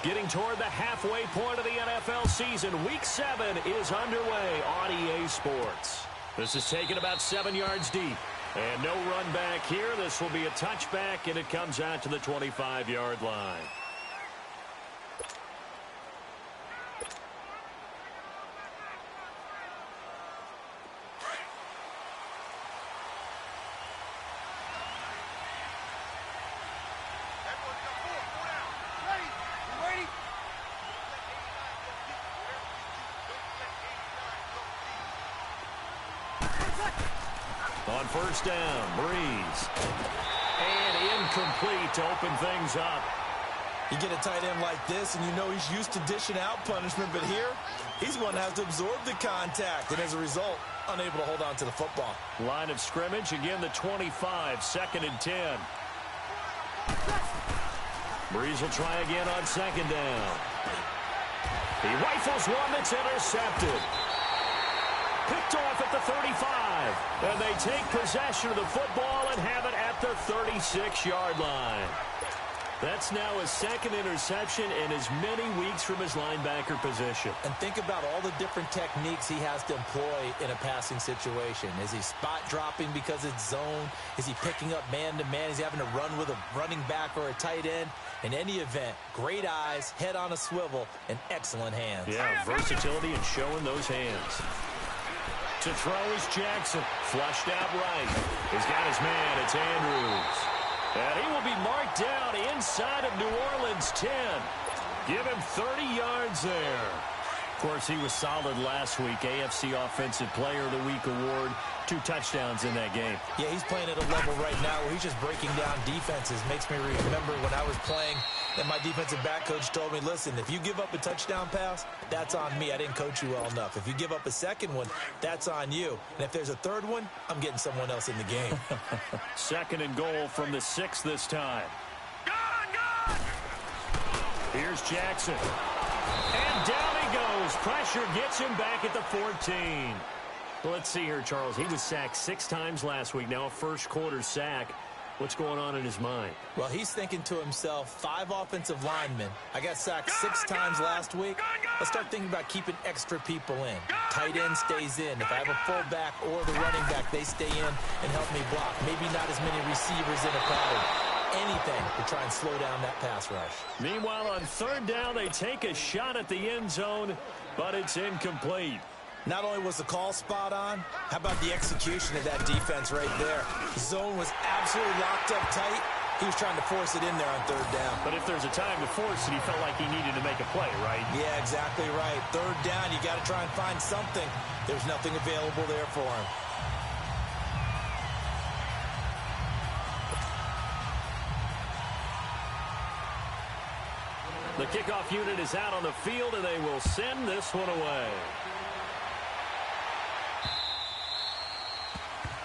Getting toward the halfway point of the NFL season. Week 7 is underway on EA Sports. This is taken about 7 yards deep. And no run back here. This will be a touchback, and it comes out to the 25-yard line. On first down, Breeze. And incomplete to open things up. You get a tight end like this, and you know he's used to dishing out punishment, but here, he's going to have to absorb the contact, and as a result, unable to hold on to the football. Line of scrimmage, again the 25, 2nd and 10. Breeze will try again on 2nd down. He rifles one that's intercepted. Picked off at the 35. And they take possession of the football and have it at the 36-yard line. That's now his 2nd interception in as many weeks from his linebacker position. And think about all the different techniques he has to employ in a passing situation. Is he spot dropping because it's zone? Is he picking up man-to-man? Is he having to run with a running back or a tight end? In any event, great eyes, head on a swivel, and excellent hands. Yeah, versatility and showing those hands. To throw is Jackson. Flushed out right. He's got his man. It's Andrews. And he will be marked down inside of New Orleans 10. Give him 30 yards there. Of course, he was solid last week. AFC Offensive Player of the Week award. 2 touchdowns in that game. Yeah, he's playing at a level right now where he's just breaking down defenses. Makes me remember when I was playing and my defensive back coach told me, listen, if you give up a touchdown pass, that's on me. I didn't coach you well enough. If you give up a second one, that's on you. And if there's a third one, I'm getting someone else in the game. 2nd and goal from the 6 this time. Here's Jackson. And down he goes. Pressure gets him back at the 14. Let's see here, Charles. He was sacked 6 times last week. Now a first-quarter sack. What's going on in his mind? Well, he's thinking to himself, 5 offensive linemen. I got sacked 6 times last week. Let's start thinking about keeping extra people in. Tight end stays in. If I have a fullback or the running back, they stay in and help me block. Maybe not as many receivers in a pattern. Anything to try and slow down that pass rush. Meanwhile, on 3rd down, they take a shot at the end zone, but it's incomplete. Not only was the call spot on, how about the execution of that defense right there? The zone was absolutely locked up tight. He was trying to force it in there on 3rd down. But if there's a time to force it, he felt like he needed to make a play, right? Yeah, exactly right. 3rd down, you got to try and find something. There's nothing available there for him. The kickoff unit is out on the field, and they will send this one away.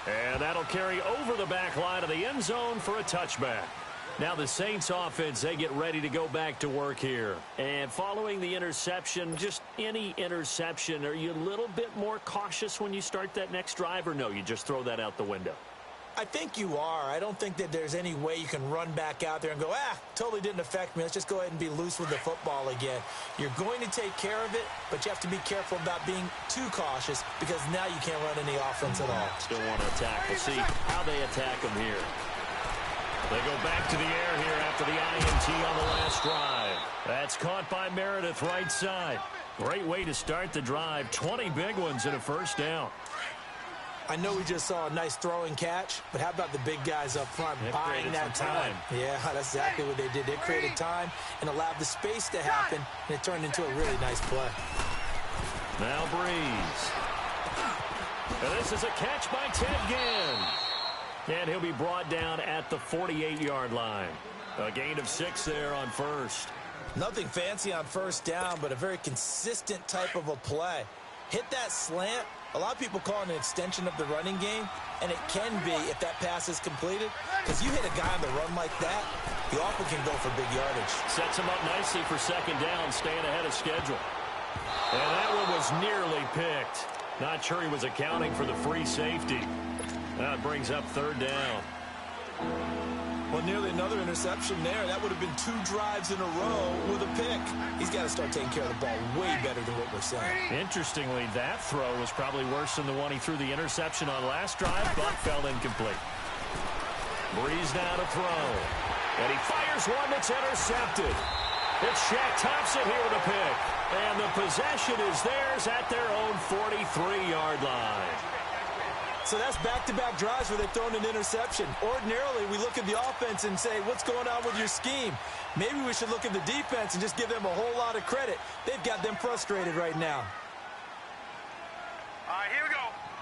And that'll carry over the back line of the end zone for a touchback. Now the Saints offense, they get ready to go back to work here. And following the interception, just any interception, are you a little bit more cautious when you start that next drive, or no, you just throw that out the window? I think you are. I don't think that there's any way you can run back out there and go, totally didn't affect me. Let's just go ahead and be loose with the football again. You're going to take care of it, but you have to be careful about being too cautious because now you can't run any offense at all. Still want to attack. We'll see how they attack them here. They go back to the air here after the INT on the last drive. That's caught by Meredith right side. Great way to start the drive. 20 big ones and a first down. I know we just saw a nice throwing catch, but how about the big guys up front buying that time? Yeah, that's exactly what they did. They created time and allowed the space to happen, and it turned into a really nice play. Now Breeze. And this is a catch by Ted Ginn. And he'll be brought down at the 48-yard line. A gain of 6 there on first. Nothing fancy on first down, but a very consistent type of a play. Hit that slant. A lot of people call it an extension of the running game, and it can be if that pass is completed. Because you hit a guy on the run like that, he often can go for big yardage. Sets him up nicely for 2nd down, staying ahead of schedule. And that one was nearly picked. Not sure he was accounting for the free safety. That brings up 3rd down. Well, nearly another interception there. That would have been 2 drives in a row with a pick. He's got to start taking care of the ball way better than what we're saying. Interestingly, that throw was probably worse than the one he threw the interception on last drive, but fell incomplete. Breeze now to throw. And he fires one that's intercepted. It's Shaq Thompson here with a pick. And the possession is theirs at their own 43-yard line. So that's back-to-back drives where they've thrown an interception. Ordinarily, we look at the offense and say, what's going on with your scheme? Maybe we should look at the defense and just give them a whole lot of credit. They've got them frustrated right now. All right, here we go.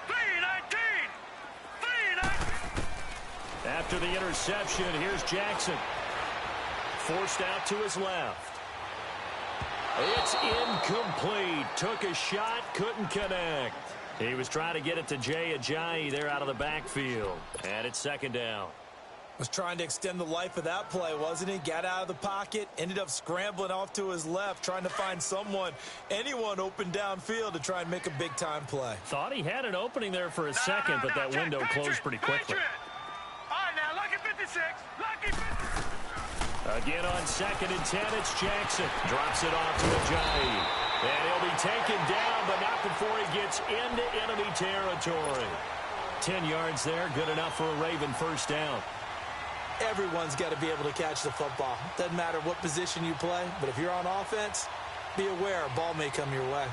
3-19. After the interception, here's Jackson. Forced out to his left. It's incomplete. Took a shot, couldn't connect. He was trying to get it to Jay Ajayi there out of the backfield. And it's second down. Was trying to extend the life of that play, wasn't he? Got out of the pocket, ended up scrambling off to his left, trying to find anyone open downfield to try and make a big-time play. Thought he had an opening there for a second, but that window closed pretty quickly. All right, now, lucky 56. Lucky 56. Again on 2nd and 10, it's Jackson. Drops it off to Ajayi. And he'll be taken down, but not before he gets into enemy territory. 10 yards there, good enough for a Raven first down. Everyone's got to be able to catch the football. Doesn't matter what position you play, but if you're on offense, be aware a ball may come your way.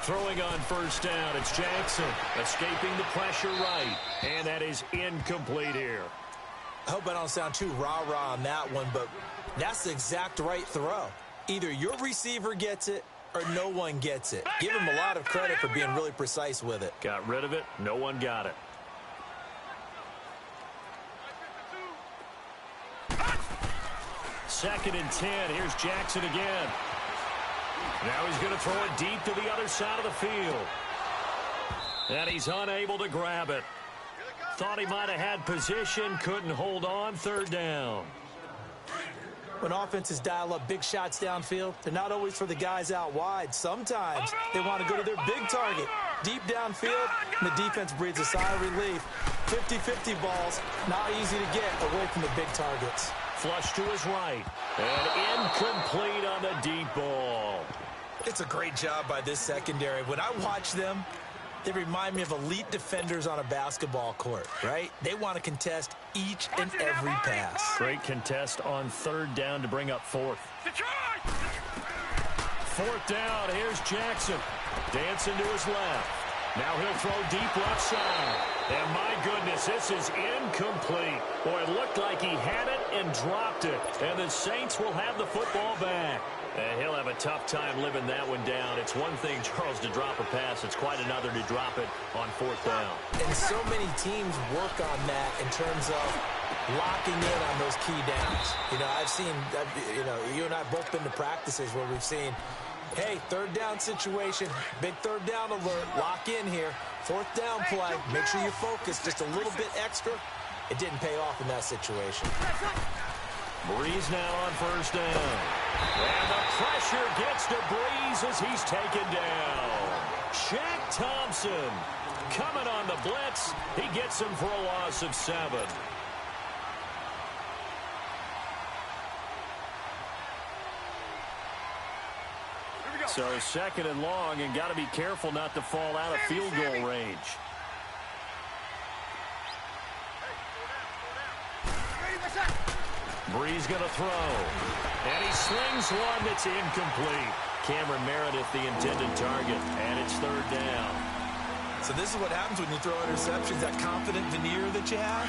Throwing on first down, it's Jackson. Escaping the pressure right. And that is incomplete here. I hope I don't sound too rah-rah on that one, but that's the exact right throw. Either your receiver gets it or no one gets it. Give him a lot of credit for being really precise with it. Got rid of it. No one got it. Second and 10. Here's Jackson again. Now he's going to throw it deep to the other side of the field. And he's unable to grab it. Thought he might have had position, couldn't hold on, third down. When offenses dial up big shots downfield, they're not always for the guys out wide. Sometimes they want to go to their big target. Deep downfield, and the defense breathes a sigh of relief. 50-50 balls, not easy to get away from the big targets. Flush to his right. And incomplete on the deep ball. It's a great job by this secondary. When I watch them, they remind me of elite defenders on a basketball court, right? They want to contest each and every pass. Great contest on third down to bring up fourth. Fourth down, here's Jackson. Dancing to his left. Now he'll throw deep left side. And my goodness, this is incomplete. Boy, it looked like he had it and dropped it. And the Saints will have the football back. And he'll have a tough time living that one down. It's one thing, Charles, to drop a pass. It's quite another to drop it on fourth down. And so many teams work on that in terms of locking in on those key downs. You know, I've seen, you and I have both been to practices where we've seen, hey, third down situation, big third down alert, lock in here. Fourth down play, make sure you focus just a little bit extra. It didn't pay off in that situation. Breeze now on first down. And the pressure gets to Breeze as he's taken down. Shaq Thompson coming on the blitz. He gets him for a loss of 7. So second and long, and got to be careful not to fall out of field goal range. Breeze going to throw. And he slings one that's incomplete. Cameron Meredith, the intended target, and it's third down. So this is what happens when you throw interceptions. That confident veneer that you have,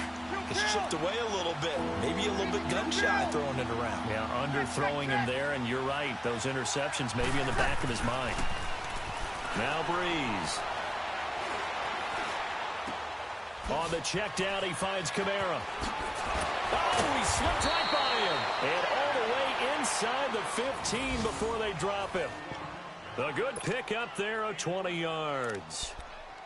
it's chipped away a little bit. Maybe a little bit gun-shy throwing it around. Yeah, underthrowing him there, and you're right. Those interceptions may be in the back of his mind. Now Breeze. On the check down, he finds Kamara. Oh, he slipped right by him. And all the way inside the 15 before they drop him. A good pick up there of 20 yards.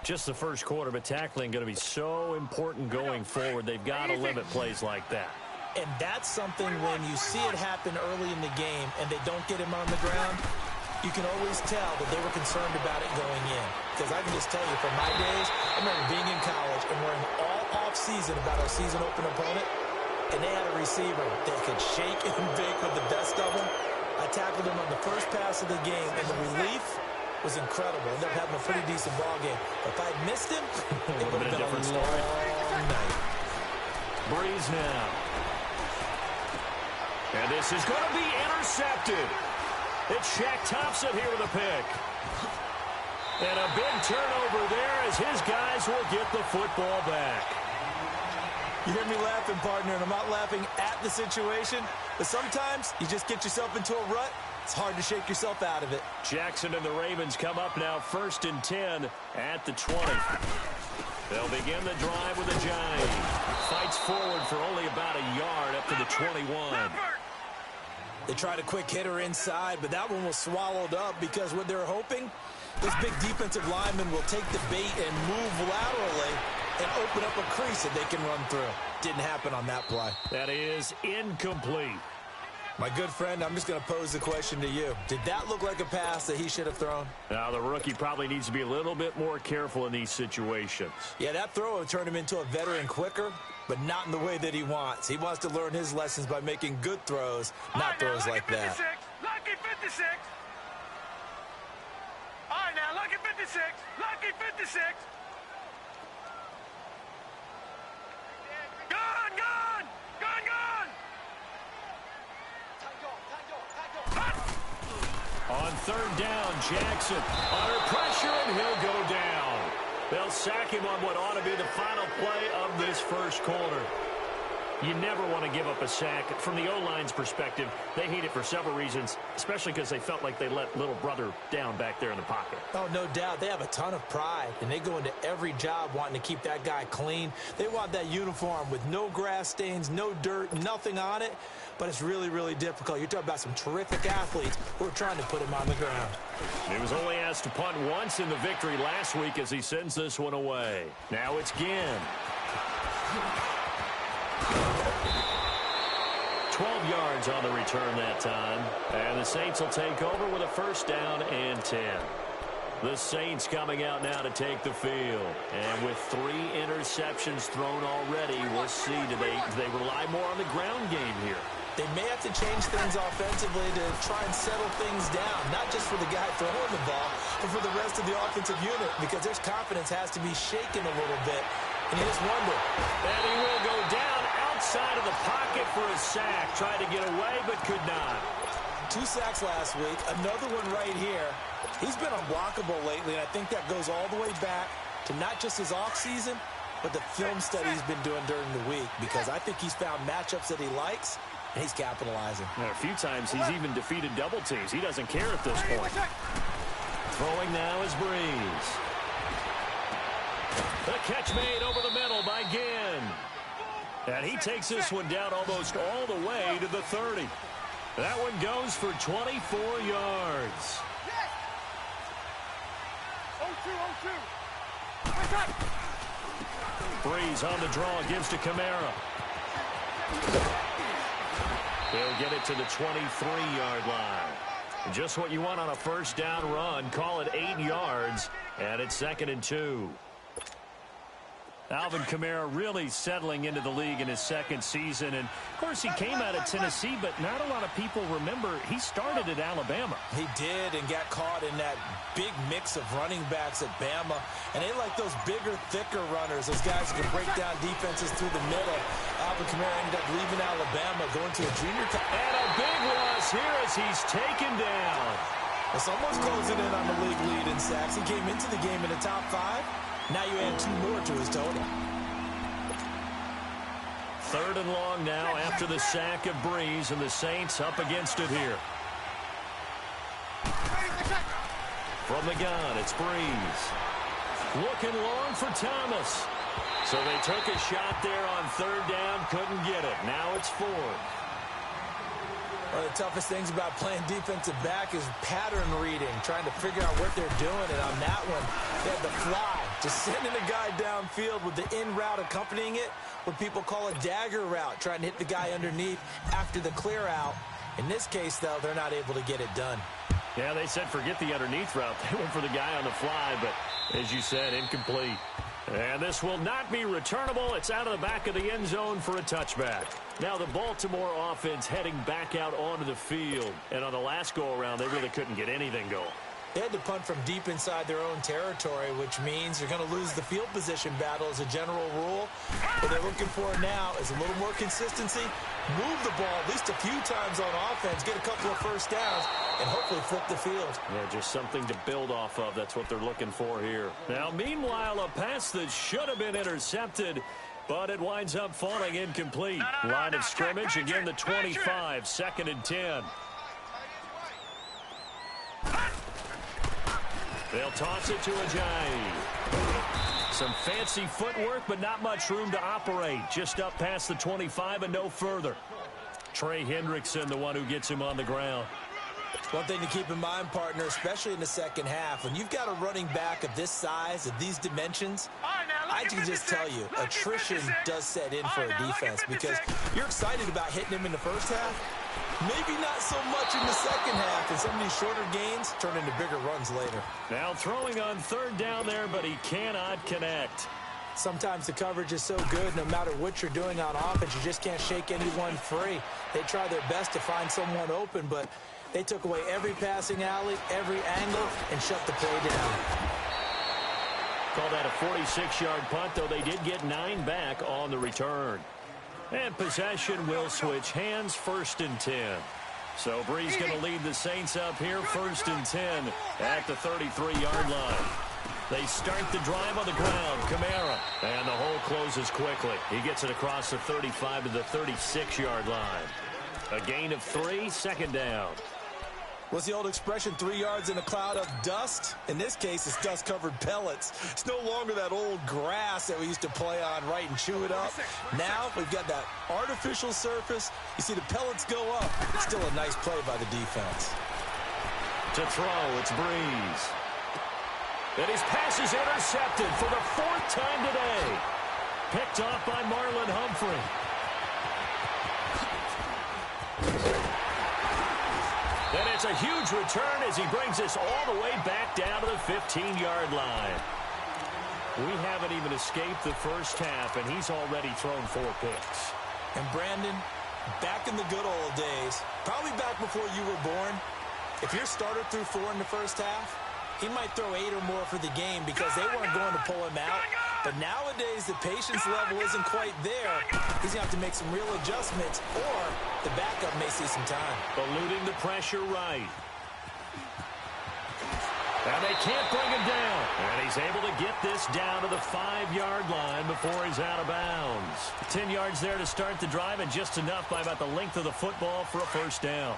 Just the first quarter, but tackling going to be so important going forward. They've got to limit plays like that. And that's something when you see it happen early in the game and they don't get him on the ground, you can always tell that they were concerned about it going in. Because I can just tell you, from my days, I remember being in college and worrying all off-season about our season open opponent, and they had a receiver that could shake and bake with the best of them. I tackled him on the first pass of the game, and the relief was incredible. Ended up having a pretty decent ball game. If I had missed him, it would have been a different story. Night. Breeze now. And this is going to be intercepted. It's Shaq Thompson here with a pick. And a big turnover there as his guys will get the football back. You hear me laughing, partner, and I'm not laughing at the situation, but sometimes you just get yourself into a rut. It's hard to shake yourself out of it. Jackson and the Ravens come up now 1st and 10 at the 20. They'll begin the drive with a jive. Fights forward for only about a yard up to the 21. They tried a quick hitter inside, but that one was swallowed up because what they're hoping, this big defensive lineman will take the bait and move laterally and open up a crease that they can run through. Didn't happen on that play. That is incomplete. My good friend, I'm just going to pose the question to you. Did that look like a pass that he should have thrown? Now, the rookie probably needs to be a little bit more careful in these situations. Yeah, that throw will turn him into a veteran quicker, but not in the way that he wants. He wants to learn his lessons by making good throws, not throws like that. Lucky 56. All right, now, lucky 56. Lucky 56. Gone, gone. Gone, gone. On 3rd down, Jackson under pressure, and he'll go down. They'll sack him on what ought to be the final play of this first quarter. You never want to give up a sack. From the O-line's perspective, they hate it for several reasons, especially because they felt like they let little brother down back there in the pocket. Oh, no doubt. They have a ton of pride, and they go into every job wanting to keep that guy clean. They want that uniform with no grass stains, no dirt, nothing on it, but it's really, really difficult. You're talking about some terrific athletes who are trying to put him on the ground. He was only asked to punt once in the victory last week as he sends this one away. Now it's Ginn. 12 yards on the return that time. And the Saints will take over with a 1st down and 10. The Saints coming out now to take the field. And with 3 interceptions thrown already, we'll see. Do they rely more on the ground game here? They may have to change things offensively to try and settle things down, not just for the guy throwing the ball, but for the rest of the offensive unit, because their confidence has to be shaken a little bit. And you just wonder. And he will go down outside of the pocket for a sack. Tried to get away, but could not. 2 sacks last week, another one right here. He's been unblockable lately, and I think that goes all the way back to not just his offseason, but the film study he's been doing during the week, because I think he's found matchups that he likes, and he's capitalizing. And a few times he's even defeated double teams. He doesn't care at this point. Throwing now is Breeze. The catch made over the middle by Ginn. And he takes this one down almost all the way to the 30. That one goes for 24 yards. 0-2, 0-2. Breeze on the draw, gives to Kamara. He'll get it to the 23-yard line. Just what you want on a 1st down run. Call it 8 yards, and it's 2nd and 2. Alvin Kamara really settling into the league in his 2nd season. And, of course, he came out of Tennessee, but not a lot of people remember he started at Alabama. He did, and got caught in that big mix of running backs at Bama. And they like those bigger, thicker runners, those guys who can break down defenses through the middle. Alvin Kamara ended up leaving Alabama, going to a junior college. And a big loss here as he's taken down. Well, someone's closing in on the league lead in sacks. He came into the game in the top 5. Now you add 2 more to his total. 3rd and long now after the sack of Breeze, and the Saints up against it here. From the gun, it's Breeze. Looking long for Thomas. So they took a shot there on 3rd down, couldn't get it. Now it's 4th. One of the toughest things about playing defensive back is pattern reading, trying to figure out what they're doing. And on that one, they had the fly, just sending a guy downfield with the in route accompanying it, what people call a dagger route, trying to hit the guy underneath after the clear out. In this case, though, they're not able to get it done. Yeah, they said forget the underneath route. They went for the guy on the fly, but as you said, incomplete. And this will not be returnable. It's out of the back of the end zone for a touchback. Now the Baltimore offense heading back out onto the field. And on the last go-around, they really couldn't get anything going. They had to punt from deep inside their own territory, which means you're going to lose the field position battle as a general rule. What they're looking for now is a little more consistency, move the ball at least a few times on offense, get a couple of first downs, and hopefully flip the field. Yeah, just something to build off of. That's what they're looking for here. Now, meanwhile, a pass that should have been intercepted, but it winds up falling incomplete. Line of scrimmage, again the 25, 2nd and 10. They'll toss it to Ajayi. Some fancy footwork, but not much room to operate. Just up past the 25 and no further. Trey Hendrickson, the one who gets him on the ground. One thing to keep in mind, partner, especially in the second half, when you've got a running back of this size, of these dimensions, I can just tell you, attrition does set in for a defense because you're excited about hitting him in the first half. Maybe not so much in the second half, and some of these shorter gains turn into bigger runs later. Now throwing on 3rd down there, but he cannot connect. Sometimes the coverage is so good, no matter what you're doing on offense, you just can't shake anyone free. They try their best to find someone open, but they took away every passing alley, every angle, and shut the play down. Call that a 46-yard punt, though they did get 9 back on the return. And possession will switch hands, 1st and 10. So Bree's going to lead the Saints up here, 1st and 10 at the 33-yard line. They start the drive on the ground. Kamara. And the hole closes quickly. He gets it across the 35 to the 36-yard line. A gain of 3, 2nd down. What's the old expression, 3 yards in a cloud of dust? In this case, it's dust-covered pellets. It's no longer that old grass that we used to play on, right, and chew it up. Now we've got that artificial surface. You see the pellets go up. It's still a nice play by the defense. To throw, it's Breeze. And his pass is intercepted for the 4th time today. Picked off by Marlon Humphrey. And it's a huge return as he brings us all the way back down to the 15-yard line. We haven't even escaped the first half, and he's already thrown 4 picks. And Brandon, back in the good old days, probably back before you were born, if your starter threw 4 in the first half, he might throw 8 or more for the game because they weren't going to pull him out. But nowadays, the patience level isn't quite there. He's going to have to make some real adjustments, or the backup may see some time. Eluding the pressure right. And they can't bring him down. And he's able to get this down to the 5-yard line before he's out of bounds. 10 yards there to start the drive, and just enough by about the length of the football for a 1st down.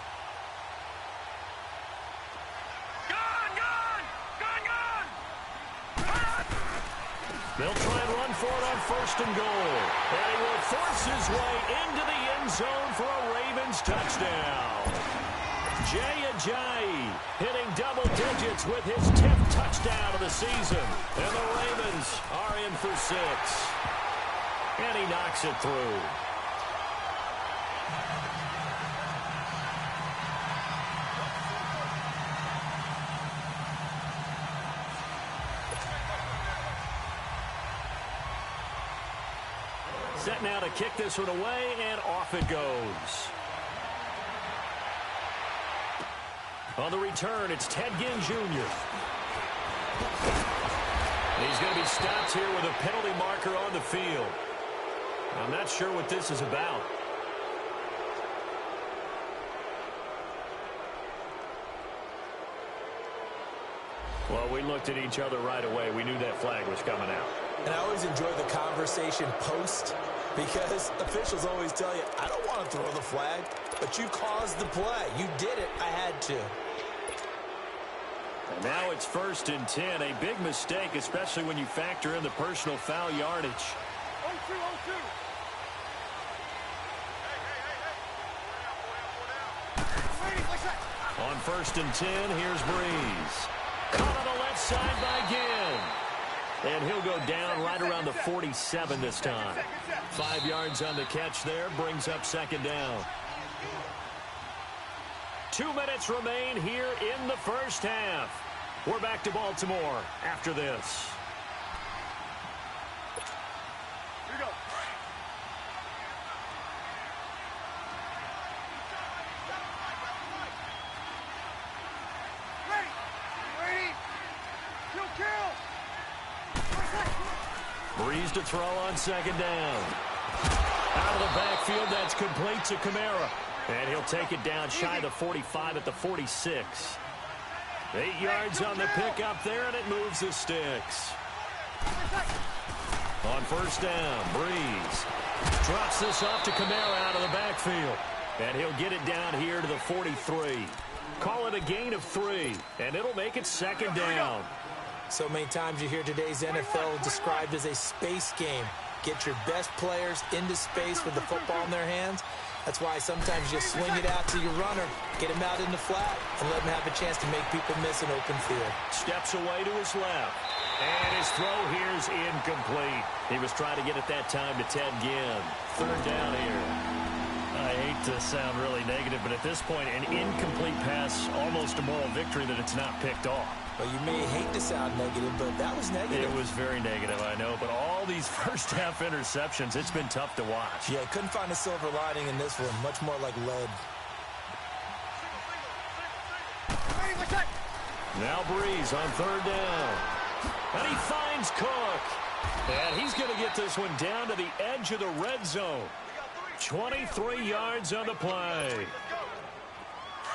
They'll try and run for it on 1st and goal. And he will force his way into the end zone for a Ravens touchdown. Jay Ajayi hitting double digits with his 10th touchdown of the season. And the Ravens are in for 6. And he knocks it through. Set now to kick this one away, and off it goes. On the return, it's Ted Ginn Jr. He's going to be stopped here with a penalty marker on the field. I'm not sure what this is about. Well, we looked at each other right away. We knew that flag was coming out. And I always enjoy the conversation post because officials always tell you, I don't want to throw the flag, but you caused the play. You did it. I had to. And now it's 1st and 10. A big mistake, especially when you factor in the personal foul yardage. 0-2, 0-2. first and 10. Here's Breeze. Caught on the left side by Ginn. And he'll go down right around the 47 this time. 5 yards on the catch there, brings up second down. 2 minutes remain here in the first half. We're back to Baltimore after this. Here we go. Ready. Kill. Breeze to throw on second down. Out of the backfield, that's complete to Kamara. And he'll take it down shy of the 45 at the 46. 8 yards on the pickup there, and it moves the sticks. On first down, Breeze drops this off to Kamara out of the backfield. And he'll get it down here to the 43. Call it a gain of 3, and it'll make it second down. So many times you hear today's NFL described as a space game. Get your best players into space with the football in their hands. That's why sometimes you swing it out to your runner, get him out in the flat, and let him have a chance to make people miss an open field. Steps away to his left. And his throw here is incomplete. He was trying to get it that time to Ted Ginn. Third down here. I hate to sound really negative, but at this point, an incomplete pass, almost a moral victory that it's not picked off. Well, you may hate to sound negative, but that was negative. It was very negative, I know, but all these first-half interceptions, it's been tough to watch. Yeah, couldn't find a silver lining in this one. Much more like lead. Now Breeze on third down. And he finds Cook. And he's going to get this one down to the edge of the red zone. 23 yards on the play.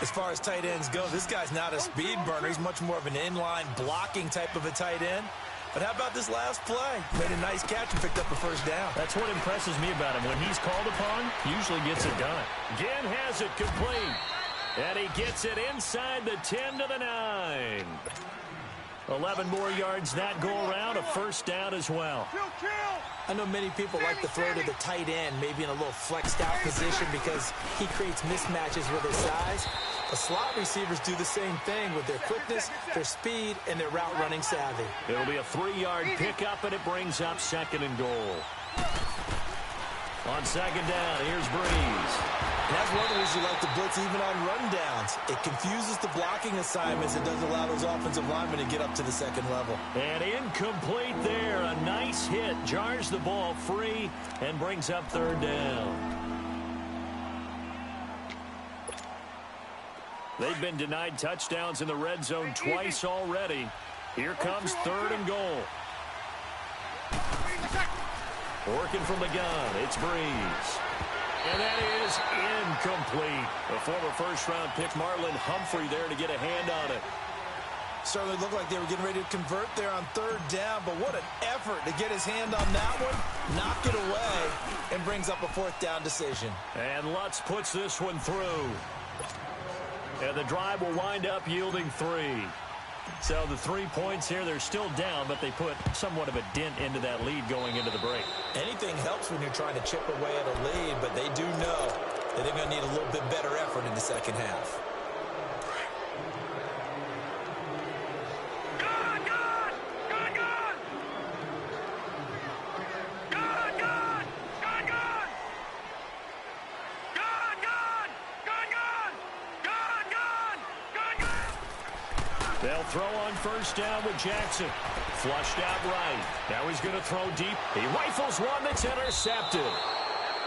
As far as tight ends go, this guy's not a speed burner. He's much more of an inline blocking type of a tight end. But how about this last play? Made a nice catch and picked up a first down. That's what impresses me about him. When he's called upon, usually gets it done. Ginn has it complete. And he gets it inside the 10 to the 9. 11 more yards that go around, a first down as well. I know many people like to throw to the tight end, maybe in a little flexed out position because he creates mismatches with his size. The slot receivers do the same thing with their quickness, their speed, and their route running savvy. It'll be a 3-yard pickup, and it brings up second and goal. On second down, here's Breeze. And that's one of the reasons you like to blitz even on rundowns. It confuses the blocking assignments and doesn't allow those offensive linemen to get up to the second level. And incomplete there. A nice hit. Jars the ball free and brings up third down. They've been denied touchdowns in the red zone twice already. Here comes third and goal. Working from the gun, it's Breeze. And that is incomplete. A former first-round pick, Marlon Humphrey, there to get a hand on it. Certainly looked like they were getting ready to convert there on third down, but what an effort to get his hand on that one, knock it away, and brings up a fourth down decision. And Lutz puts this one through. And the drive will wind up yielding 3. So the 3 points here, they're still down, but they put somewhat of a dent into that lead going into the break. Anything helps when you're trying to chip away at a lead, but they do know that they're going to need a little bit better effort in the second half. They'll throw on first down with Jackson. Flushed out right. Now he's going to throw deep. He rifles one that's intercepted.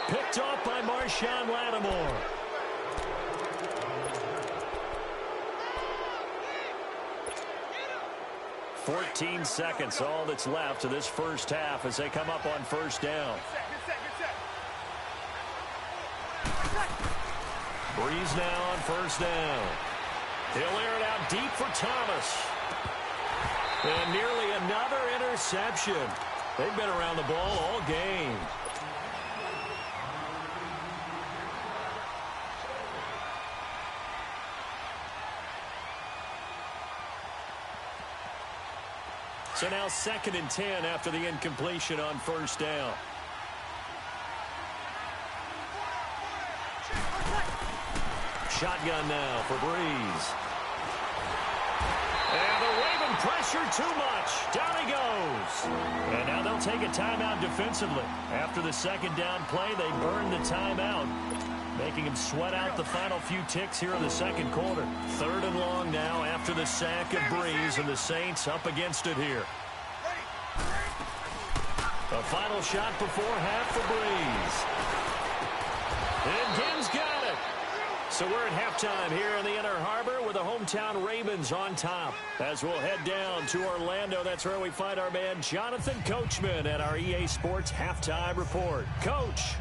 Picked off by Marshawn Lattimore. "14 seconds, all that's left of this first half as they come up on first down. Breeze now on first down. He'll air it out deep for Thomas. And nearly another interception. They've been around the ball all game. So now 2nd and 10 after the incompletion on first down. Shotgun now for Breeze. pressure too much. Down he goes. And now they'll take a timeout defensively. After the second down play, they burn the timeout, making him sweat out the final few ticks here in the second quarter. 3rd and long now after the sack of Breeze, and the Saints up against it here. A final shot before half for Breeze. And Gibbs got it. So we're at halftime here in the Inner Harbor with the hometown Ravens on top. As we'll head down to Orlando, that's where we find our man Jonathan Coachman at our EA Sports Halftime Report. Coach.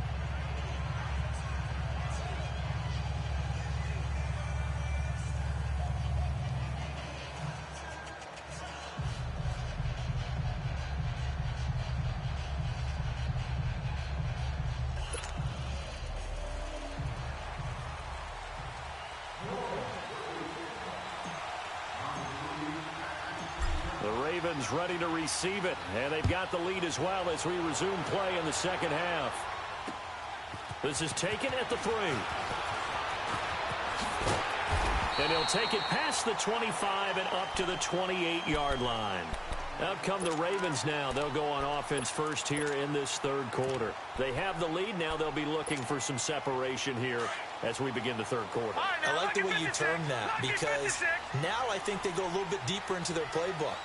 Ravens ready to receive it, and they've got the lead as well as we resume play in the second half. This is taken at the 3. And he'll take it past the 25 and up to the 28-yard line. Out come the Ravens now. They'll go on offense first here in this third quarter. They have the lead. Now they'll be looking for some separation here as we begin the third quarter. I like the way you term that, because now I think they go a little bit deeper into their playbook.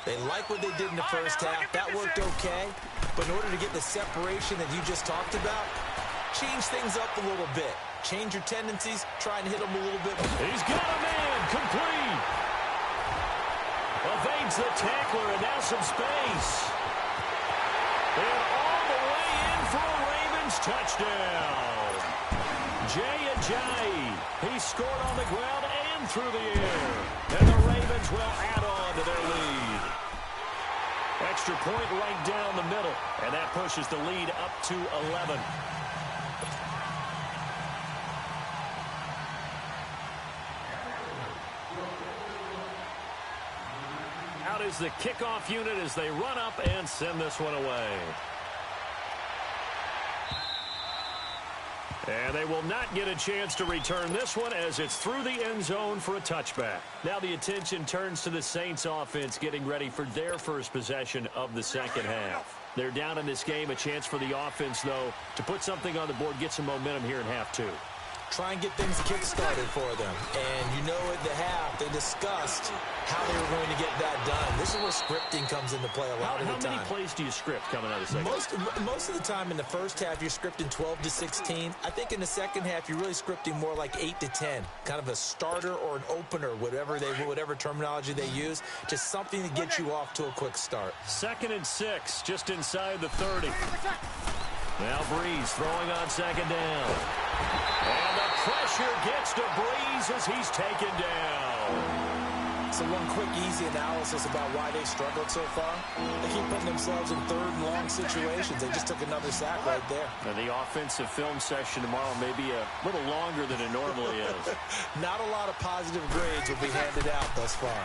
They like what they did in the first half. That worked okay. But in order to get the separation that you just talked about, change things up a little bit. Change your tendencies. Try and hit them a little bit. He's got a man. Complete. Evades the tackler, and now some space. And all the way in for a Ravens touchdown. Jay Ajayi. He scored on the ground and through the air. And the Ravens will add on to their lead. Extra point right down the middle, and that pushes the lead up to 11. Out is the kickoff unit as they run up and send this one away. And they will not get a chance to return this one as it's through the end zone for a touchback. Now the attention turns to the Saints offense getting ready for their first possession of the second half. They're down in this game. A chance for the offense, though, to put something on the board, get some momentum here in half 2. Try and get things kick-started for them. And you know at the half, they discussed how they were going to get that done. This is where scripting comes into play a lot of the time. How many plays do you script coming out of the second half? Most of the time in the first half, you're scripting 12 to 16. I think in the second half, you're really scripting more like 8 to 10. Kind of a starter or an opener, whatever terminology they use. Just something to get you off to a quick start. 2nd and 6, just inside the 30. Now Breeze throwing on second down. And the pressure gets to Breeze as he's taken down. So one quick, easy analysis about why they struggled so far. They keep putting themselves in 3rd and long situations. They just took another sack right there. And the offensive film session tomorrow may be a little longer than it normally is. Not a lot of positive grades will be handed out thus far.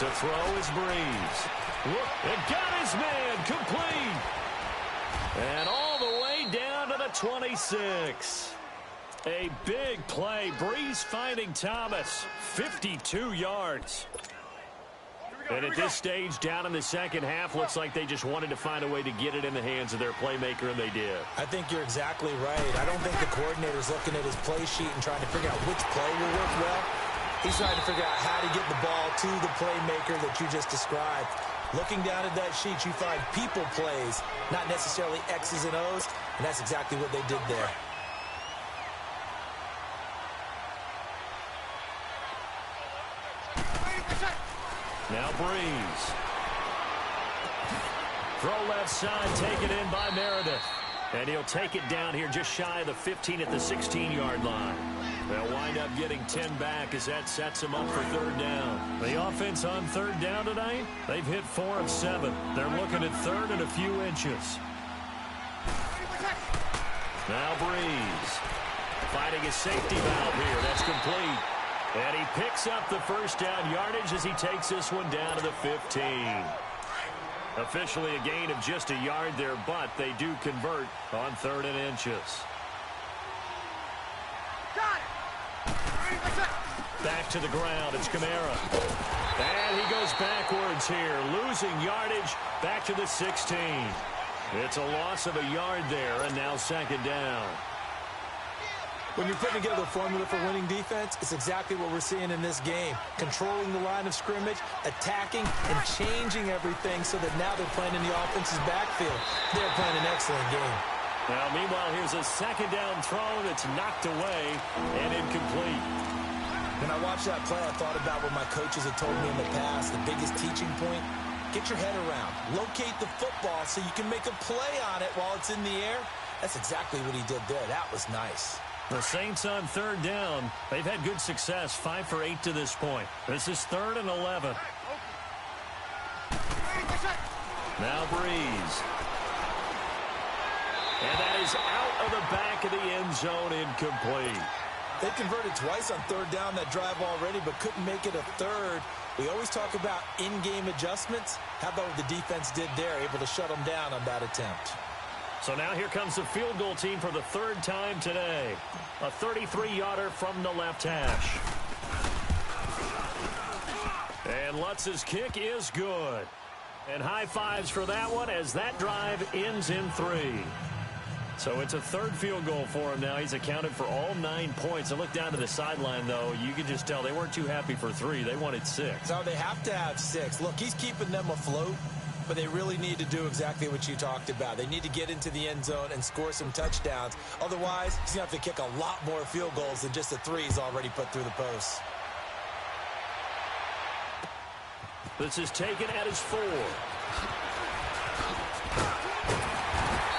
To throw is Breeze. And got his man complete. And all the way down to the 26. A big play. Breeze finding Thomas. 52 yards. And at this stage, down in the second half, looks like they just wanted to find a way to get it in the hands of their playmaker, and they did. I think you're exactly right. I don't think the coordinator's looking at his play sheet and trying to figure out which play will work well. He's trying to figure out how to get the ball to the playmaker that you just described. Looking down at that sheet, you find people plays, not necessarily X's and O's, and that's exactly what they did there. Now Breeze. Throw left side, taken in by Meredith. And he'll take it down here just shy of the 15 at the 16-yard line. They'll wind up getting 10 back as that sets them up for 3rd down. The offense on 3rd down tonight, they've hit 4 of 7. They're looking at 3rd and a few inches. Now Breeze. Fighting a safety valve here. That's complete. And he picks up the first down yardage as he takes this one down to the 15. Officially a gain of just a yard there, but they do convert on 3rd and inches. Back to the ground. It's Kamara. And he goes backwards here, losing yardage back to the 16. It's a loss of a yard there, and now second down. When you're putting together a formula for winning defense, it's exactly what we're seeing in this game. Controlling the line of scrimmage, attacking, and changing everything so that now they're playing in the offense's backfield. They're playing an excellent game. Now, meanwhile, here's a second down throw that's knocked away and incomplete. When I watched that play, I thought about what my coaches had told me in the past. The biggest teaching point, get your head around. Locate the football so you can make a play on it while it's in the air. That's exactly what he did there. That was nice. The Saints on third down. They've had good success, 5 for 8 to this point. This is 3rd and 11. Now Breeze. And that is out of the back of the end zone, incomplete. They converted twice on third down that drive already, but couldn't make it a third. We always talk about in-game adjustments. How about what the defense did there, able to shut them down on that attempt? So now here comes the field goal team for the 3rd time today. A 33-yarder from the left hash. And Lutz's kick is good. And high fives for that one as that drive ends in 3. So it's a 3rd field goal for him now. He's accounted for all 9 points. I look down to the sideline, though. You can just tell they weren't too happy for 3. They wanted 6. So they have to have 6. Look, he's keeping them afloat. But they really need to do exactly what you talked about. They need to get into the end zone and score some touchdowns. Otherwise, he's going to have to kick a lot more field goals than just the 3 he's already put through the posts. This is taken at his 4.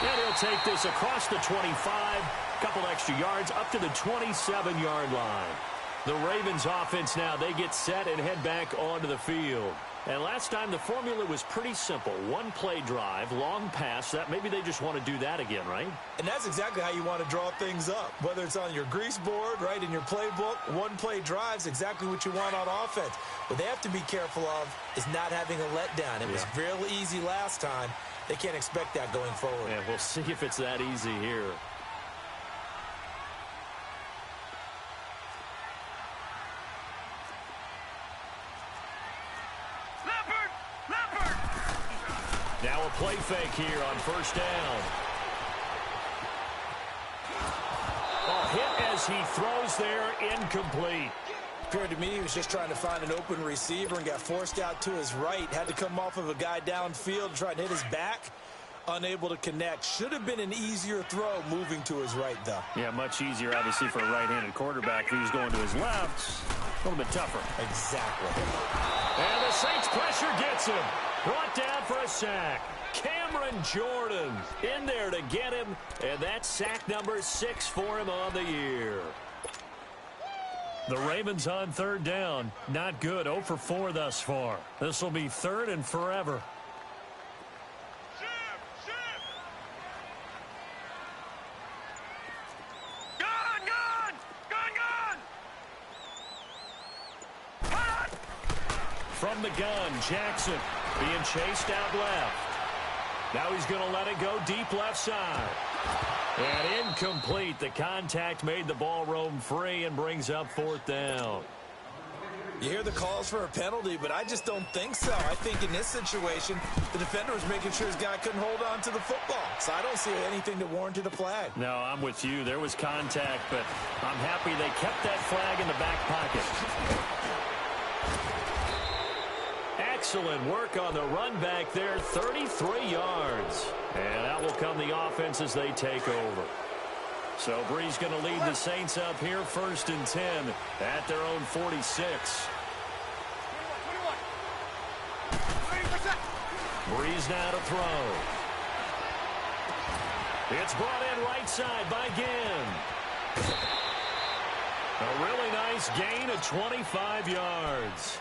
And he'll take this across the 25. Couple extra yards up to the 27-yard line. The Ravens offense now, they get set and head back onto the field. And last time the formula was pretty simple. 1 play drive, long pass. That maybe they just want to do that again, right? And that's exactly how you want to draw things up. Whether it's on your grease board, right, in your playbook, 1 play drive's exactly what you want on offense. What they have to be careful of is not having a letdown. It was real easy last time. They can't expect that going forward. Yeah, we'll see if it's that easy here. Now a play fake here on 1st down. Oh, hit as he throws there, incomplete. Appeared to me he was just trying to find an open receiver and got forced out to his right. Had to come off of a guy downfield, trying to hit his back. Unable to connect. Should have been an easier throw moving to his right, though. Yeah, much easier, obviously, for a right-handed quarterback. If he was going to his left, a little bit tougher. Exactly. And the Saints pressure gets him. Brought down for a sack. Cameron Jordan in there to get him. And that's sack number 6 for him on the year. The Ravens on 3rd down. Not good. 0 for 4 thus far. This will be 3rd and forever. From the gun, Jackson being chased out left. Now he's going to let it go deep left side. And incomplete. The contact made the ball roam free and brings up 4th down. You hear the calls for a penalty, but I just don't think so. I think in this situation, the defender was making sure his guy couldn't hold on to the football. So I don't see anything to warrant a flag. No, I'm with you. There was contact, but I'm happy they kept that flag in the back pocket. Excellent work on the run back there, 33 yards. And out will come the offense as they take over. So Breeze going to lead the Saints up here, 1st and 10 at their own 46. Breeze now to throw. It's brought in right side by Ginn. A really nice gain of 25 yards.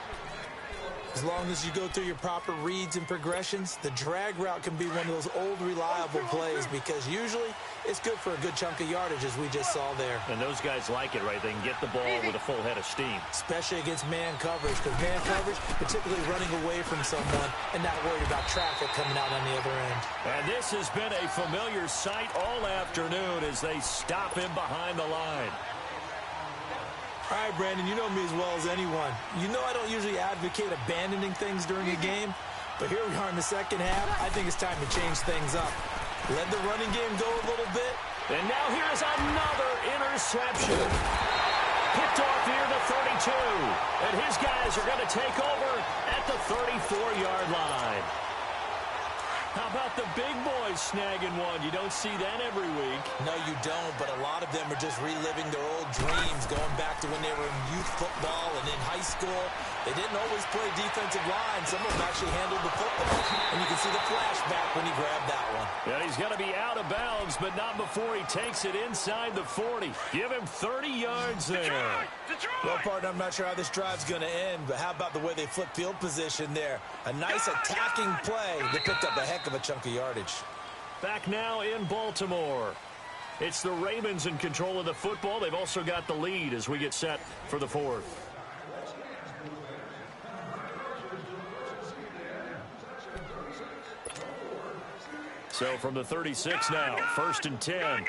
As long as you go through your proper reads and progressions, the drag route can be one of those old reliable plays because usually it's good for a good chunk of yardage as we just saw there. And those guys like it, right? They can get the ball with a full head of steam. Especially against man coverage because man coverage, particularly running away from someone and not worried about traffic coming out on the other end. And this has been a familiar sight all afternoon as they stop him behind the line. All right, Brandon, you know me as well as anyone. You know I don't usually advocate abandoning things during a game, but here we are in the second half. I think it's time to change things up. Let the running game go a little bit. And now here is another interception. Picked off near the 32. And his guys are going to take over at the 34-yard line. How about the big boys snagging one? You don't see that every week. No, you don't, but a lot of them are just reliving their old dreams, going back to when they were in youth football and in high school. They didn't always play defensive line. Some of them actually handled the football. And you can see the flashback when he grabbed that one. Yeah, he's going to be out of bounds, but not before he takes it inside the 40. Give him 30 yards there. Well, partner, I'm not sure how this drive's going to end, but how about the way they flip field position there? A nice attacking play that picked up a heck of a chunk of yardage. Back now in Baltimore. It's the Ravens in control of the football. They've also got the lead as we get set for the fourth. So from the 36 now, 1st and 10.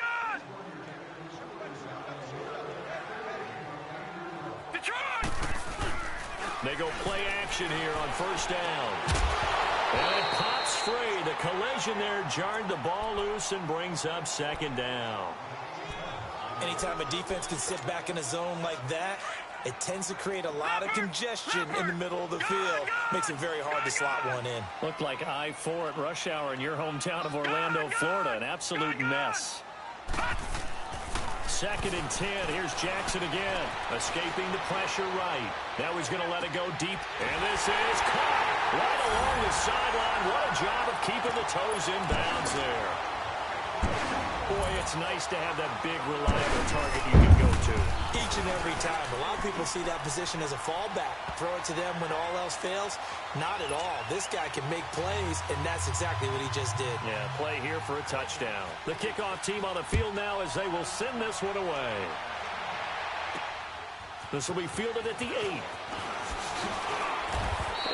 They go play action here on 1st down. And it pops free. The collision there jarred the ball loose and brings up 2nd down. Anytime a defense can sit back in a zone like that, it tends to create a lot of congestion in the middle of the field. Makes it very hard to slot one in. Looked like I-4 at rush hour in your hometown of Orlando, Florida. An absolute mess. 2nd and 10. Here's Jackson again. Escaping the pressure right. Now he's going to let it go deep. And this is caught right along the sideline. What a job of keeping the toes in bounds there. Boy, it's nice to have that big, reliable target you can go to. Each and every time. A lot of people see that position as a fallback. Throw it to them when all else fails. Not at all. This guy can make plays, and that's exactly what he just did. Yeah, play here for a touchdown. The kickoff team on the field now as they will send this one away. This will be fielded at the 8.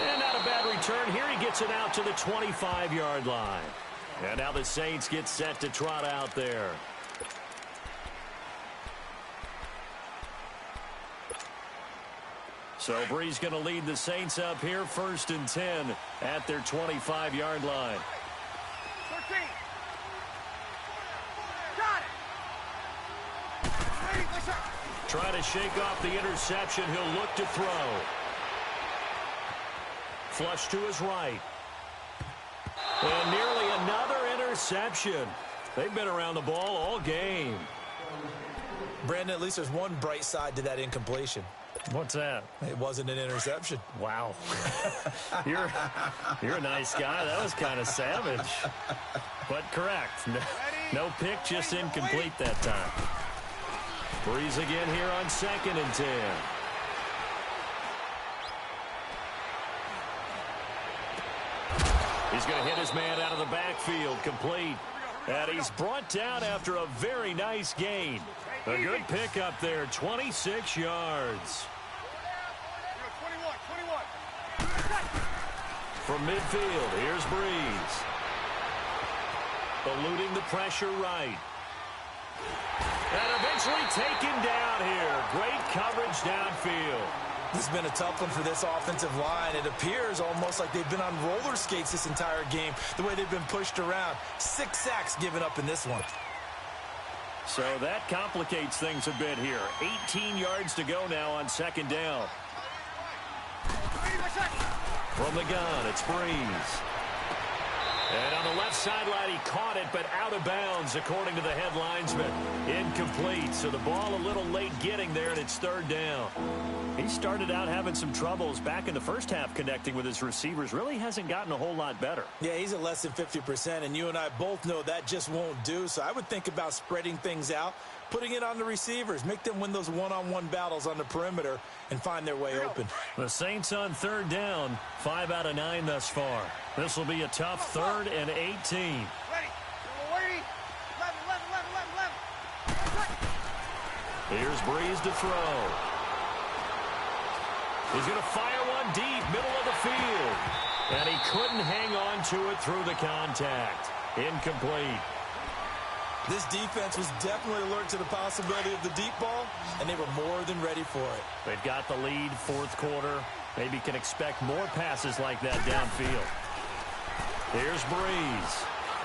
And not a bad return. Here he gets it out to the 25-yard line. And now the Saints get set to trot out there. So Bree's going to lead the Saints up here, 1st and 10 at their 25-yard line. 13. Got it. Trying to shake off the interception. He'll look to throw. Flush to his right. And nearly another interception. They've been around the ball all game. Brandon, at least there's one bright side to that incompletion. What's that? It wasn't an interception. Wow. You're a nice guy. That was kind of savage. But correct. No pick, just incomplete that time. Breeze again here on 2nd and 10. He's going to hit his man out of the backfield, complete. And he's brought down after a very nice gain. A good pickup there, 26 yards. 21. From midfield, here's Breeze. Eluding the pressure right. And eventually taken down here. Great coverage downfield. This has been a tough one for this offensive line. It appears almost like they've been on roller skates this entire game, the way they've been pushed around. 6 sacks given up in this one. So that complicates things a bit here. 18 yards to go now on 2nd down. From the gun, it's Breeze. And on the left sideline, he caught it, but out of bounds, according to the head linesman. Incomplete, so the ball a little late getting there, and it's 3rd down. He started out having some troubles back in the first half connecting with his receivers. Really hasn't gotten a whole lot better. Yeah, he's at less than 50%, and you and I both know that just won't do. So I would think about spreading things out, putting it on the receivers, make them win those one-on-one battles on the perimeter and find their way open. The Saints on 3rd down, 5 out of 9 thus far. This will be a tough 3rd and 18. Ready. 11. Here's Breeze to throw. He's going to fire one deep, middle of the field. And he couldn't hang on to it through the contact. Incomplete. This defense was definitely alert to the possibility of the deep ball, and they were more than ready for it. They've got the lead, fourth quarter. Maybe can expect more passes like that downfield. Here's Breeze.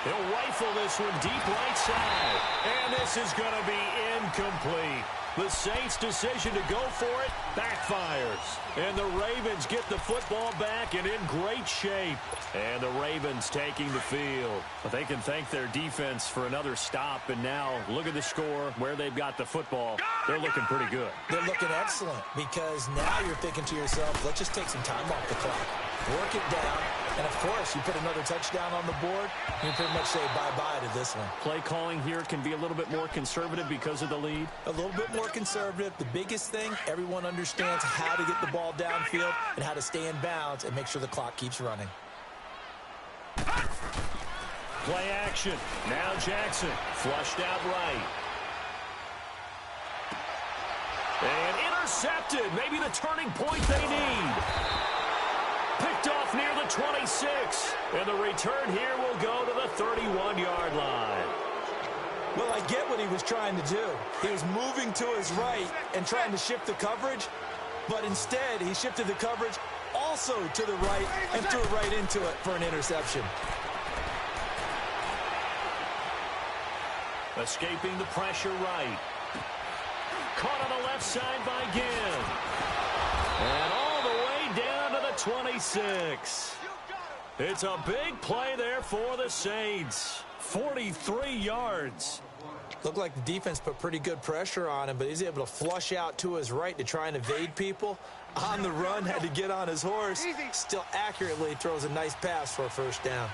He'll rifle this one deep right side. And this is going to be incomplete. The Saints' decision to go for it backfires. And the Ravens get the football back and in great shape. And the Ravens taking the field. But they can thank their defense for another stop. And now look at the score, where they've got the football. They're looking pretty good. They're looking excellent because now you're thinking to yourself, let's just take some time off the clock. Work it down. And, of course, you put another touchdown on the board, you pretty much say bye-bye to this one. Play calling here can be a little bit more conservative because of the lead. A little bit more conservative. The biggest thing, everyone understands how to get the ball downfield and how to stay in bounds and make sure the clock keeps running. Play action. Now Jackson. Flushed out right. And intercepted. Maybe the turning point they need. Picked off near the 26. And the return here will go to the 31-yard line. Well, I get what he was trying to do. He was moving to his right and trying to shift the coverage, but instead he shifted the coverage also to the right and threw it right into it for an interception. Escaping the pressure right. Caught on the left side by Ginn. And all the way down to the 26. It's a big play there for the Saints. 43 yards. Looked like the defense put pretty good pressure on him, but he's able to flush out to his right to try and evade people. On the run, had to get on his horse. Still accurately throws a nice pass for a first down.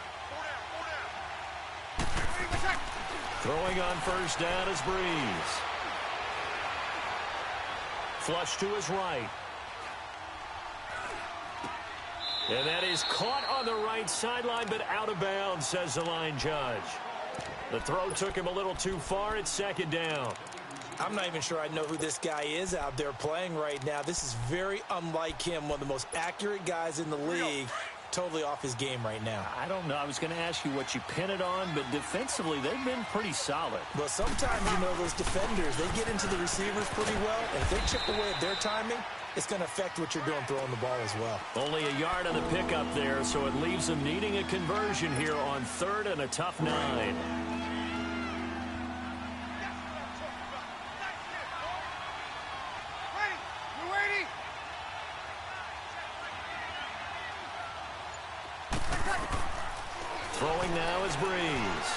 Throwing on first down is Breeze. Flush to his right. And that is caught on the right sideline, but out of bounds, says the line judge. The throw took him a little too far. It's second down. I'm not even sure I know who this guy is out there playing right now. This is very unlike him, one of the most accurate guys in the league. Totally off his game right now. I don't know. I was going to ask you what you pin it on, but defensively, they've been pretty solid. Well, sometimes, you know, those defenders, they get into the receivers pretty well, and if they chip away at their timing, it's going to affect what you're doing throwing the ball as well. Only a yard on the pickup there, so it leaves them needing a conversion here on third and a tough 9. Throwing now is Breeze.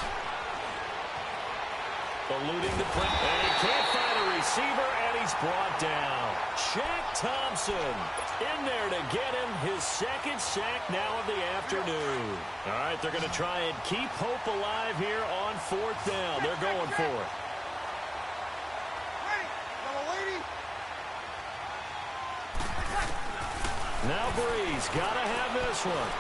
Eluding the play. And he can't find a receiver, and he's brought down. Shaq Thompson in there to get him his second sack now of the afternoon. All right, they're going to try and keep hope alive here on fourth down. They're going for it. Now Breeze got to have this one.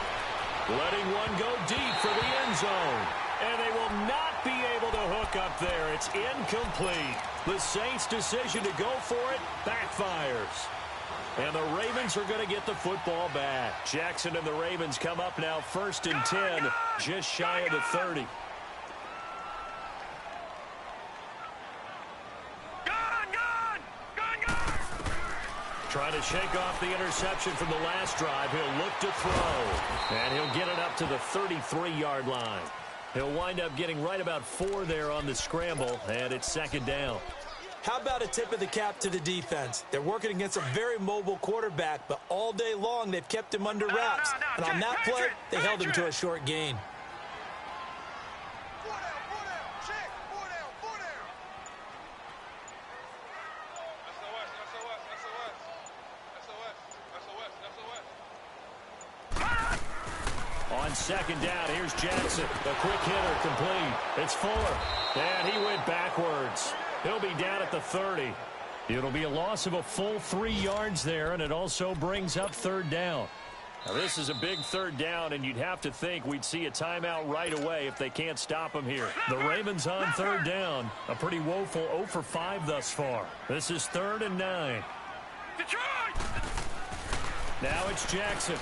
Letting one go deep for the end zone. And they will not be able to hook up there. It's incomplete. The Saints' decision to go for it backfires. And the Ravens are going to get the football back. Jackson and the Ravens come up now first and 10, just shy of the 30. Trying to shake off the interception from the last drive. He'll look to throw. And he'll get it up to the 33-yard line. He'll wind up getting right about 4 there on the scramble, and it's second down. How about a tip of the cap to the defense? They're working against a very mobile quarterback, but all day long they've kept him under wraps. And on that play, they held him to a short gain. On second down, here's Jackson. A quick hitter complete. It's Fuller. And he went backwards. He'll be down at the 30. It'll be a loss of a full 3 yards there, and it also brings up third down. Now, this is a big third down, and you'd have to think we'd see a timeout right away if they can't stop him here. The Ravens on third down. A pretty woeful 0 for 5 thus far. This is 3rd and 9. Detroit! Now it's Jackson.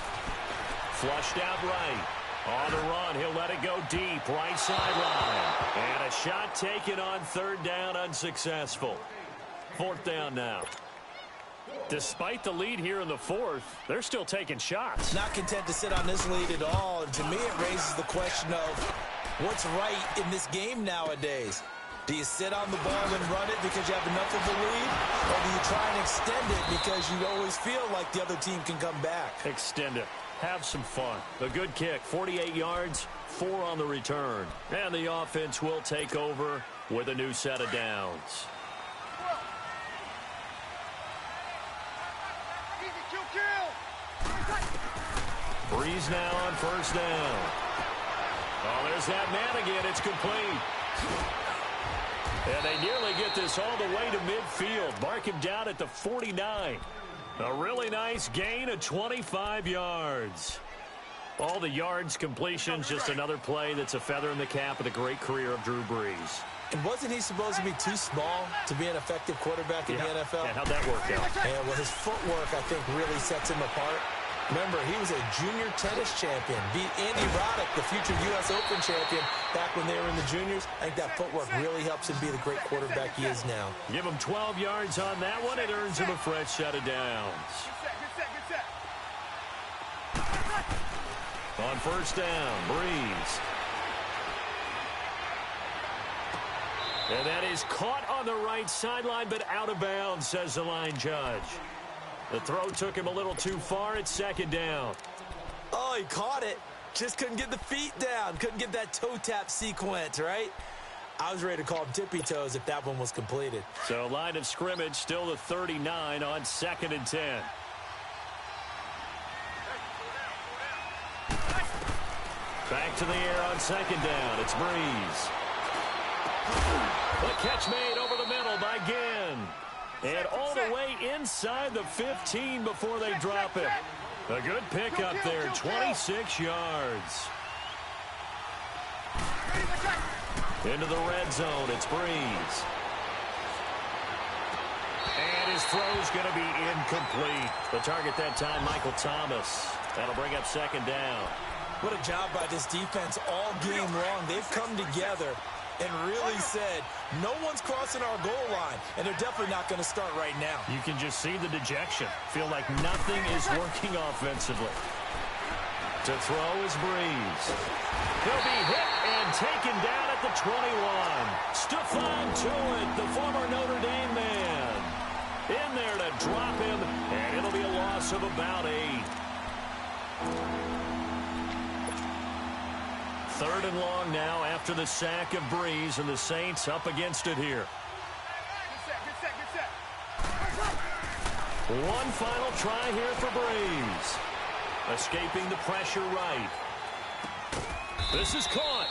Flushed out right. On the run, he'll let it go deep, right sideline. And a shot taken on third down, unsuccessful. Fourth down now. Despite the lead here in the fourth, they're still taking shots. Not content to sit on this lead at all. And to me, it raises the question of what's right in this game nowadays. Do you sit on the ball and run it because you have enough of the lead? Or do you try and extend it because you always feel like the other team can come back? Extend it. Have some fun. A good kick, 48 yards, 4 on the return. And the offense will take over with a new set of downs. Breeze now on first down. Oh, there's that man again. It's complete. And they nearly get this all the way to midfield. Mark him down at the 49. A really nice gain of 25 yards. All the yards, completions, just another play that's a feather in the cap of the great career of Drew Brees. And wasn't he supposed to be too small to be an effective quarterback in the NFL? Yeah, how'd that work out? Yeah, well, his footwork, I think, really sets him apart. Remember, he was a junior tennis champion. Beat Andy Roddick, the future U.S. Open champion, back when they were in the juniors. I think that footwork really helps him be the great quarterback he is now. Give him 12 yards on that one. It earns him a fresh set of downs. On first down, Breeze. And that is caught on the right sideline, but out of bounds, says the line judge. The throw took him a little too far. It's second down. Oh, he caught it. Just couldn't get the feet down. Couldn't get that toe tap sequence, right? I was ready to call him tippy toes if that one was completed. So line of scrimmage still the 39 on 2nd and 10. Back to the air on second down. It's Breeze. The catch made over the middle by Ginn. And all the way inside the 15 before they drop it. A good pickup there, 26 yards. Into the red zone, it's Breeze. And his throw's going to be incomplete. The target that time, Michael Thomas. That'll bring up second down. What a job by this defense all game long. They've come together and really said, no one's crossing our goal line, and they're definitely not going to start right now. You can just see the dejection. Feel like nothing is working offensively. To throw is Breeze. He'll be hit and taken down at the 21. Stephon Tuitt, the former Notre Dame man, in there to drop him, and it'll be a loss of about 8. Third and long now after the sack of Breeze, and the Saints up against it here. One final try here for Breeze. Escaping the pressure right. This is caught.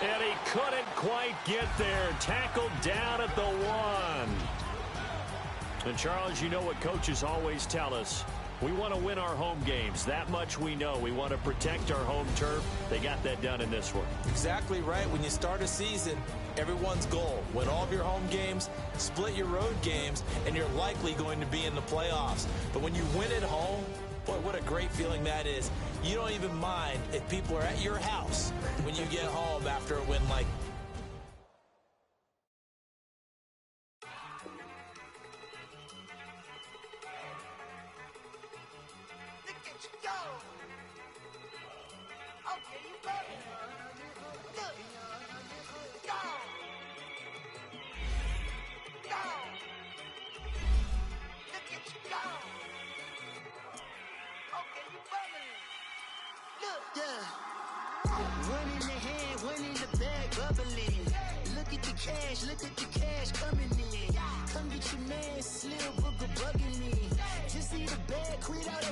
And he couldn't quite get there. Tackled down at the 1. And Charles, you know what coaches always tell us. We want to win our home games. That much we know. We want to protect our home turf. They got that done in this one. Exactly right. When you start a season, everyone's goal: win all of your home games, split your road games, and you're likely going to be in the playoffs. But when you win at home, boy, what a great feeling that is. You don't even mind if people are at your house when you get home after a win like Look at the cash coming in. Come get your man, Slim Booker bugging me. Just need a bag, quit out